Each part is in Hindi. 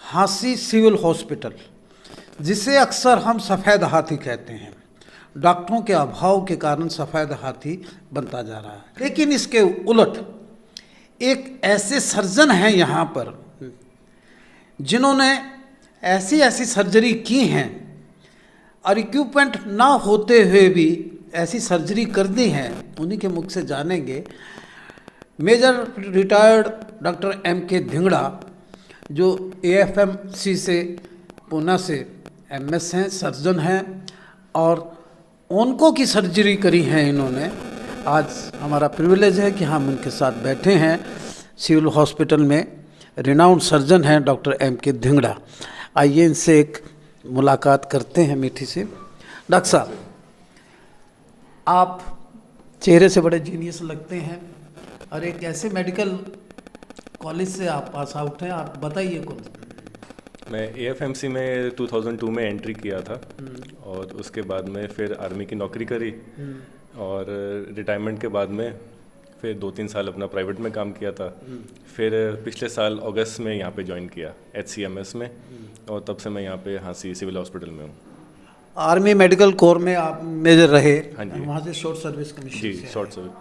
हांसी सिविल हॉस्पिटल, जिसे अक्सर हम सफ़ेद हाथी कहते हैं, डॉक्टरों के अभाव के कारण सफ़ेद हाथी बनता जा रहा है। लेकिन इसके उलट एक ऐसे सर्जन हैं यहाँ पर जिन्होंने ऐसी ऐसी सर्जरी की हैं और इक्विपमेंट ना होते हुए भी ऐसी सर्जरी कर दी हैं। उन्हीं के मुख से जानेंगे। Major retired doctor M.K. Dhingra, जो AFMC से पूना से MS हैं, सर्जन हैं और ऑन्को की सर्जरी करी है इन्होंने। आज हमारा प्रिविलेज है कि हम उनके साथ बैठे हैं। सिविल हॉस्पिटल में रिनाउंड सर्जन हैं डॉक्टर M.K. धिंगड़ा। आइए इनसे एक मुलाकात करते हैं मीठी से। डॉक्टर साहब, आप चेहरे से बड़े जीनियस लगते हैं और एक ऐसे मेडिकल कॉलेज से आप पास आउट हैं। आप बताइए कुछ। मैं AFMC में 2002 में एंट्री किया था और उसके बाद में फिर आर्मी की नौकरी करी और रिटायरमेंट के बाद में फिर 2-3 साल अपना प्राइवेट में काम किया था। फिर पिछले साल अगस्त में यहाँ पे ज्वाइन किया HCMS में और तब से मैं यहाँ पे हांसी सिविल हॉस्पिटल में हूँ। आर्मी मेडिकल कोर में आप मेजर रहे? हाँ जी। वहाँ से शॉर्ट सर्विस कमीशन जी, से शॉर्ट सर्विस।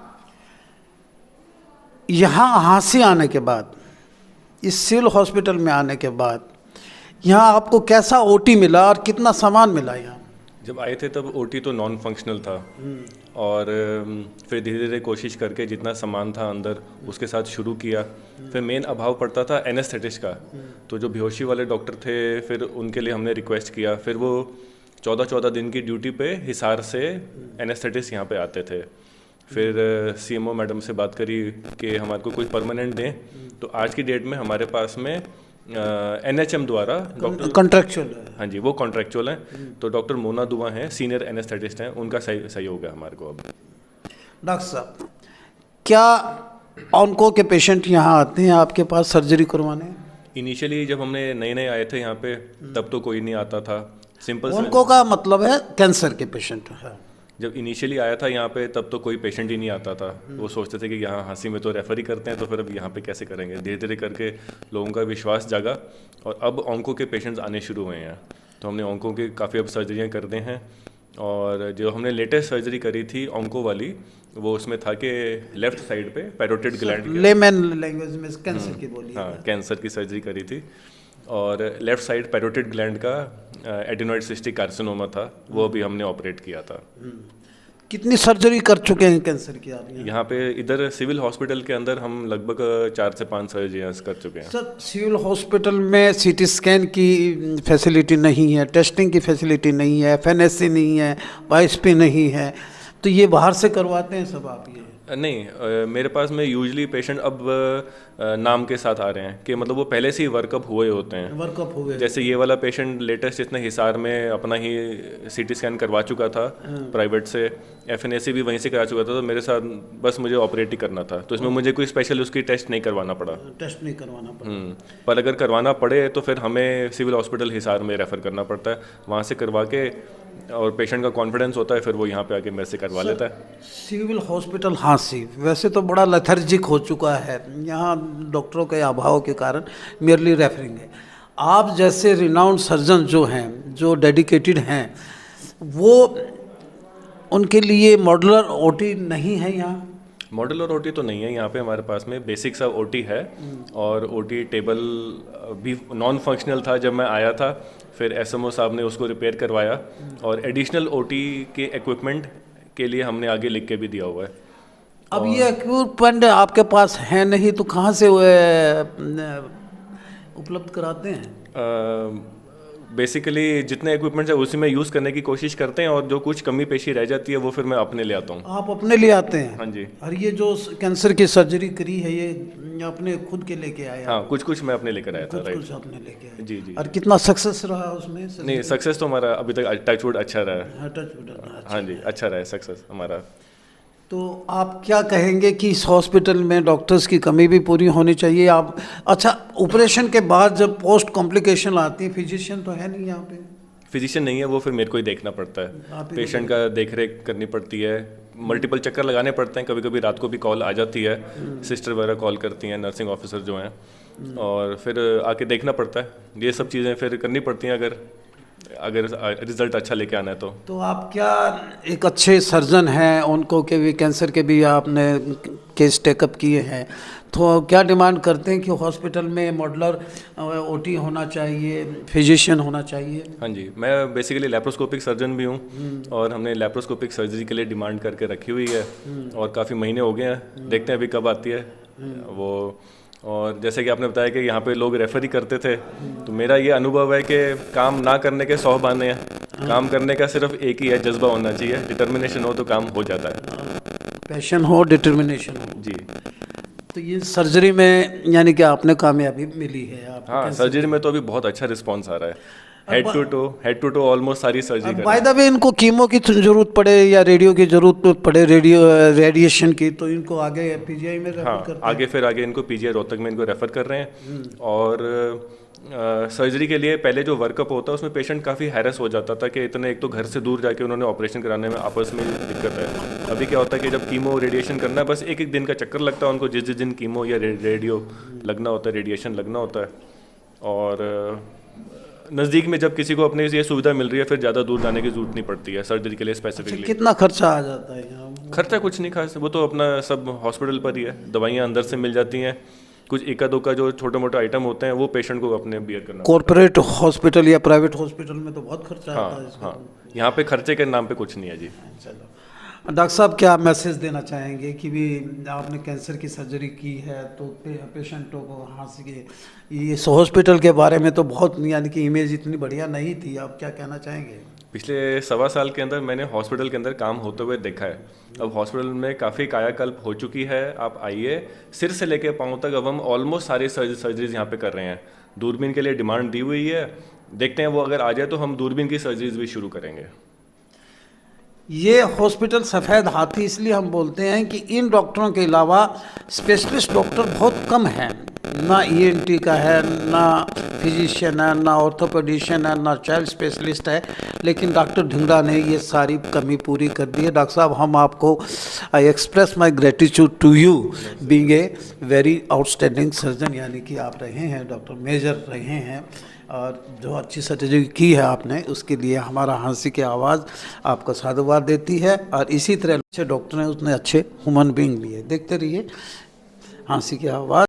यहाँ हांसी आने के बाद, इस सिविल हॉस्पिटल में आने के बाद यहाँ आपको कैसा OT मिला और कितना सामान मिला? यहाँ जब आए थे तब OT तो नॉन फंक्शनल था और फिर धीरे धीरे कोशिश करके जितना सामान था अंदर उसके साथ शुरू किया। फिर मेन अभाव पड़ता था एनेस्थेटिस्ट का, तो जो बेहोशी वाले डॉक्टर थे फिर उनके लिए हमने रिक्वेस्ट किया। फिर वो 14-14 दिन की ड्यूटी पे हिसार से एनेस्थेटिस्ट यहाँ पे आते थे। फिर CMO मैडम से बात करी कि हमारे को कोई परमानेंट दें, तो आज की डेट में हमारे पास में NHM द्वारा डॉक्टर कॉन्ट्रैक्चुअल है। हाँ जी, वो कॉन्ट्रैक्चुअल हैं। तो डॉक्टर मोना दुआ हैं, सीनियर एनेस्थेटिस्ट हैं, उनका सहयोग है हमारे को। अब डॉक्टर साहब, क्या ऑन्को के पेशेंट यहाँ आते हैं आपके पास सर्जरी करवाने? इनिशियली जब हमने नए आए थे यहाँ पे तब तो कोई नहीं आता था। सिंपल ऑन्को का मतलब है कैंसर के पेशेंट है। जब इनिशियली आया था यहाँ पे तब तो कोई पेशेंट ही नहीं आता था। वो सोचते थे कि यहाँ हांसी में तो रेफर ही करते हैं, तो फिर अब यहाँ पे कैसे करेंगे। धीरे धीरे करके लोगों का विश्वास जागा और अब ऑन्को के पेशेंट्स आने शुरू हुए हैं। तो हमने ऑन्को की काफ़ी अब सर्जरियाँ कर दी हैं और जो हमने लेटेस्ट सर्जरी करी थी ऑन्को वाली, वो उसमें था कि लेफ्ट साइड पे पैरोटिड ग्लैंड, लेमन लैंग्वेज में कैंसर की बोली। हाँ, कैंसर की सर्जरी करी थी और लेफ्ट साइड पैरोटिड ग्लैंड का एडिनोइड सिस्टिक कार्सिनोमा था, वो अभी हमने ऑपरेट किया था। कितनी सर्जरी कर चुके हैं कैंसर की आप? यहाँ पे इधर सिविल हॉस्पिटल के अंदर हम लगभग 4 से 5 सर्जरियाँ कर चुके हैं। सर, सिविल हॉस्पिटल में CT स्कैन की फैसिलिटी नहीं है, टेस्टिंग की फैसिलिटी नहीं है, FNSC नहीं है, YSP नहीं है, तो ये बाहर से करवाते हैं सब आप? ये नहीं, मेरे पास में यूजली पेशेंट अब नाम के साथ आ रहे हैं कि मतलब वो पहले से ही वर्कअप हुए होते हैं। वर्कअप हुए, जैसे जैसे ये वाला पेशेंट लेटेस्ट इसने हिसार में अपना ही CT स्कैन करवा चुका था प्राइवेट से, FNSC भी वहीं से करा चुका था, तो मेरे साथ बस मुझे ऑपरेट ही करना था, तो इसमें मुझे कोई स्पेशल उसकी टेस्ट नहीं करवाना पड़ा। टेस्ट नहीं करवाना पड़ा। पर अगर करवाना पड़े तो फिर हमें सिविल हॉस्पिटल हिसार में रेफ़र करना पड़ता है, वहाँ से करवा के और पेशेंट का कॉन्फिडेंस होता है फिर वो यहाँ पे आके मेरे से करवा लेता है। सिविल हॉस्पिटल हांसी वैसे तो बड़ा लेथर्जिक हो चुका है, यहाँ डॉक्टरों के अभाव के कारण मेरली रेफरिंग है। आप जैसे रिनाउंड सर्जन जो हैं, जो डेडिकेटेड हैं, वो उनके लिए मॉड्यूलर OT नहीं है यहाँ? मॉड्यूलर OT तो नहीं है यहाँ पे हमारे पास में, बेसिक सा OT है और OT टेबल भी नॉन फंक्शनल था जब मैं आया था। फिर SMO साहब ने उसको रिपेयर करवाया और एडिशनल OT के इक्विपमेंट के लिए हमने आगे लिख के भी दिया हुआ है। अब ये इक्विपमेंट आपके पास है नहीं तो कहाँ से उपलब्ध कराते हैं? बेसिकली जितने इक्विपमेंट्स है उसी में यूज़ करने की कोशिश करते हैं और जो कुछ कमी पेशी रह जाती है वो फिर मैं अपने ले आता हूँ। आप अपने लिए आते हैं? हाँ जी। और ये जो कैंसर की सर्जरी करी है ये अपने खुद के लेके आए? हाँ, कुछ मैं अपने लेकर आया था। राइट, कुछ अपने लेके आए? जी। और कितना सक्सेस रहा उसमें? नहीं, सक्सेस तो हमारा अभी तक टचवुड अच्छा रहा है। टचवुड, हाँ जी, अच्छा रहा है सक्सेस हमारा। तो आप क्या कहेंगे कि इस हॉस्पिटल में डॉक्टर्स की कमी भी पूरी होनी चाहिए? आप अच्छा, ऑपरेशन के बाद जब पोस्ट कॉम्प्लिकेशन आती है, फिजिशियन तो है नहीं यहाँ पे? फिजिशियन नहीं है, वो फिर मेरे को ही देखना पड़ता है। पेशेंट का देख रेख करनी पड़ती है, मल्टीपल चक्कर लगाने पड़ते हैं। कभी कभी रात को भी कॉल आ जाती है, सिस्टर वगैरह कॉल करती हैं, नर्सिंग ऑफिसर जो हैं, और फिर आके देखना पड़ता है। ये सब चीज़ें फिर करनी पड़ती हैं अगर रिजल्ट अच्छा लेके आना है तो आप क्या एक अच्छे सर्जन हैं, उनको के भी कैंसर के भी आपने केस टेकअप किए हैं, तो क्या डिमांड करते हैं कि हॉस्पिटल में मॉडलर ओटी होना चाहिए, फिजिशियन होना चाहिए? हाँ जी, मैं बेसिकली लैप्रोस्कोपिक सर्जन भी हूँ और हमने लैप्रोस्कोपिक सर्जरी के लिए डिमांड करके रखी हुई है और काफ़ी महीने हो गए हैं। देखते हैं अभी कब आती है वो। और जैसे कि आपने बताया कि यहाँ पे लोग रेफ़र ही करते थे, तो मेरा ये अनुभव है कि काम ना करने के 100 बहाने हैं, काम करने का सिर्फ एक ही है, जज्बा होना चाहिए, डिटर्मिनेशन हो तो काम हो जाता है। पैशन हो, डिटर्मिनेशन हो जी। तो ये सर्जरी में यानी कि आपने कामयाबी मिली है आपको? हाँ, सर्जरी में तो अभी बहुत अच्छा रिस्पॉन्स आ रहा है। हेड टू टो ऑलमोस्ट सारी सर्जरी कर। बाय द वे, इनको कीमो की जरूरत पड़े या रेडियो की जरूरत पड़े, रेडिएशन की, तो इनको आगे पीजीआई में रेफर करते हैं? आगे इनको पीजीआई रोहतक में इनको रेफ़र कर रहे हैं। और सर्जरी के लिए पहले जो वर्कअप होता है उसमें पेशेंट काफ़ी हैरस हो जाता था कि इतने एक तो घर से दूर जाके उन्होंने ऑपरेशन कराने में आपस में दिक्कत है। अभी क्या होता है कि जब कीमो रेडिएशन करना है, बस एक एक दिन का चक्कर लगता है उनको, जिस दिन कीमो या रेडियो लगना होता है, रेडिएशन लगना होता है। और नज़दीक में जब किसी को अपने ये सुविधा मिल रही है, फिर ज़्यादा दूर जाने की जरूरत नहीं पड़ती है सर्जरी के लिए स्पेसिफिकली। कितना खर्चा आ जाता है यहाँ? खर्चा कुछ नहीं खास, वो तो अपना सब हॉस्पिटल पर ही है, दवाइयाँ अंदर से मिल जाती हैं। कुछ इक्का दुक्का जो छोटे मोटे आइटम होते हैं वो पेशेंट को अपने बियर करना। कॉर्पोरेट हॉस्पिटल या प्राइवेट हॉस्पिटल में तो बहुत खर्चा आता है इसका। हाँ, यहाँ पे खर्चे के नाम पे कुछ नहीं है जी। चलो, डॉक्टर साहब क्या मैसेज देना चाहेंगे कि भी आपने कैंसर की सर्जरी की है तो पेशेंटों को हंस के, इस हॉस्पिटल के बारे में तो बहुत यानी कि इमेज इतनी बढ़िया नहीं थी, आप क्या कहना चाहेंगे? पिछले 1.25 साल के अंदर मैंने हॉस्पिटल के अंदर काम होते हुए देखा है। अब हॉस्पिटल में काफ़ी कायाकल्प हो चुकी है। आप आइए, सिर से लेके पाँव तक अब हम ऑलमोस्ट सारी सर्जरीज यहाँ पे कर रहे हैं। दूरबीन के लिए डिमांड दी हुई है, देखते हैं वो अगर आ जाए तो हम दूरबीन की सर्जरीज भी शुरू करेंगे। ये हॉस्पिटल सफ़ेद हाथी इसलिए हम बोलते हैं कि इन डॉक्टरों के अलावा स्पेशलिस्ट डॉक्टर बहुत कम हैं। ना ईएनटी का है, ना फिजिशियन है, ना ऑर्थोपेडिशियन है, ना चाइल्ड स्पेशलिस्ट है, लेकिन डॉक्टर ढिंगड़ा ने ये सारी कमी पूरी कर दी है। डॉक्टर साहब, हम आपको I express my gratitude to you being a very outstanding surgeon, यानी कि आप रहे हैं डॉक्टर मेजर रहे हैं और जो अच्छी सर्जरी की है आपने, उसके लिए हमारा हंसी की आवाज़ आपका साधुवाद देती है। और इसी तरह अच्छे डॉक्टर हैं, उसने अच्छे ह्यूमन बीइंग भी है। देखते रहिए हंसी की आवाज़।